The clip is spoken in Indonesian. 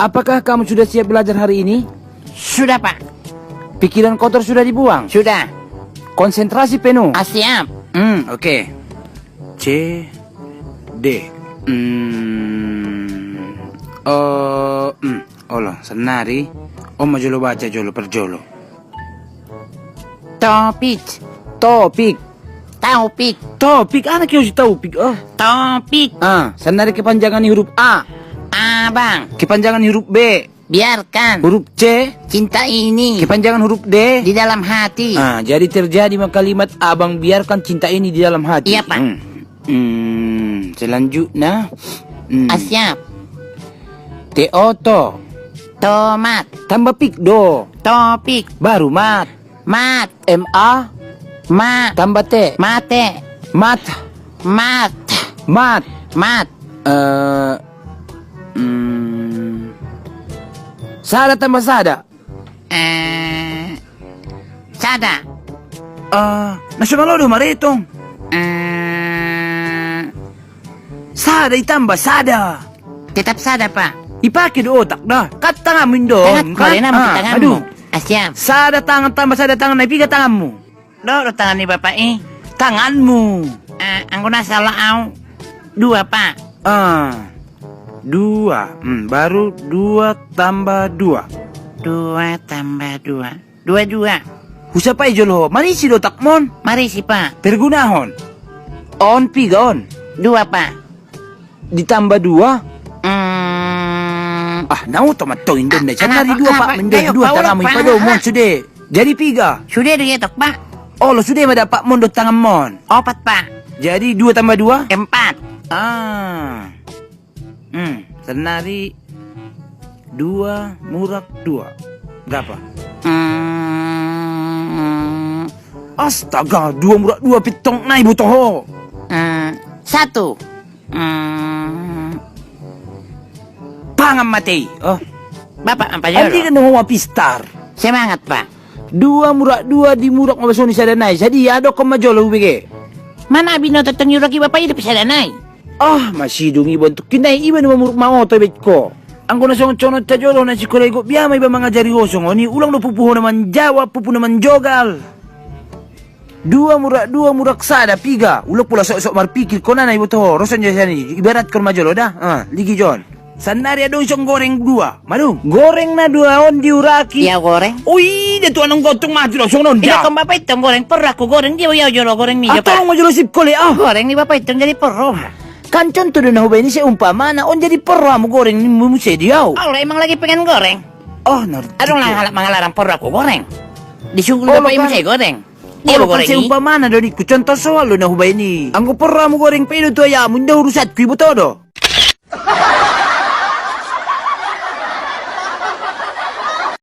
Apakah kamu sudah siap belajar hari ini? Sudah, Pak. Pikiran kotor sudah dibuang? Sudah. Konsentrasi penuh? Siap. Oke. C, D. Olo, senari. Om jolo baca jolo per jolo. Topik. Topik. Taupik. Topik, anak yang taupik. Oh. Topik. Senari kepanjangan huruf A. Abang. Kepanjangan huruf B. Biarkan. Huruf C. Cinta ini. Kepanjangan huruf D. Di dalam hati. Jadi terjadi kalimat abang biarkan cinta ini di dalam hati. Iya, Pak. Selanjutnya. Siap. Teoto. Tomat. Tambah pik do. Topik. Baru mat. Mat. M-A. Mat. Tambah T. Mate. Mat. Mat. Mat. Mat. Sada tambah sada. Sada. Nasional lo maritong. Sada itambah sada. Tetap sada, Pak. Ipakai do otak dah. Kat tanganmu dong. Tangan na mo tanganmu. Aduh. Siap. Sada tangan tambah sada tangan. Naipiga tanganmu. Do tangan ni Bapak Tanganmu. Ang kuna salah au. Dua, Pak. Dua. Baru 2 tambah 2. 2 tambah 2. 22. Usapay jolo. Marisi do takmon. Mari si, Pak. Pergunahon. On pigon. 2, Pak. Ditambah 2. Nau tomatoin doon na. Cari 2 pak. Mendeng 2 tanganmu. Ipado mon sude. Jadi 3. Sudah digetok, Pak. Oh lo sudah madapak mon do tangan mon. 4, Pak. Jadi 2 tambah 2. 4. Senari 2 murak 2. Berapa? Astaga, 2 murak 2 pitong na ibu toho. 1. Pangan mati. Oh, Bapak apa andi jolo? kan mau pistar. Semangat, Pak. 2 murak 2 di murak mabasoni sa danay. Jadi ado ko majolo ubige. Mana binoto tong yuraki Bapak itu bisa danay? Masidong ibon to kinay iba na mamuruk maoto bet ko. Ang kuna song chonot ta jolo na si kolego biyama iba mga jari hosong oni ulang no pupuho naman jawa pupu naman jogal. 2 murak sada piga. Ulok pula sok-sok marpikir ko na ibo to. Rosan jasa ni ibarat ko majolo dah. Ligi John. Sanari adong isang goreng 2. Manu, goreng na 2 on diuraki. Iya goreng. Uy, dito anong gotong mati song non Ila dia. kung Bapak itong goreng perro aku goreng dia yaw jolo goreng mi Atau mo jolo sip kole Goreng ni Bapak itong jadi perro. Kan contoh doon na hubay ni siya umpama na on jadi perra mo goreng ni mo diaw. Allah emang lagi pengen goreng. Narti. Adong lang halap mga larang perro aku goreng. Disuguh Oh, Bapak kan. mo saya goreng. Dia Dia mo goreng siya ni. umpama na doon ko contoh soal lo na hubay ni. Ang perra mo goreng pero to ya mo daw rusat ko ibo todo.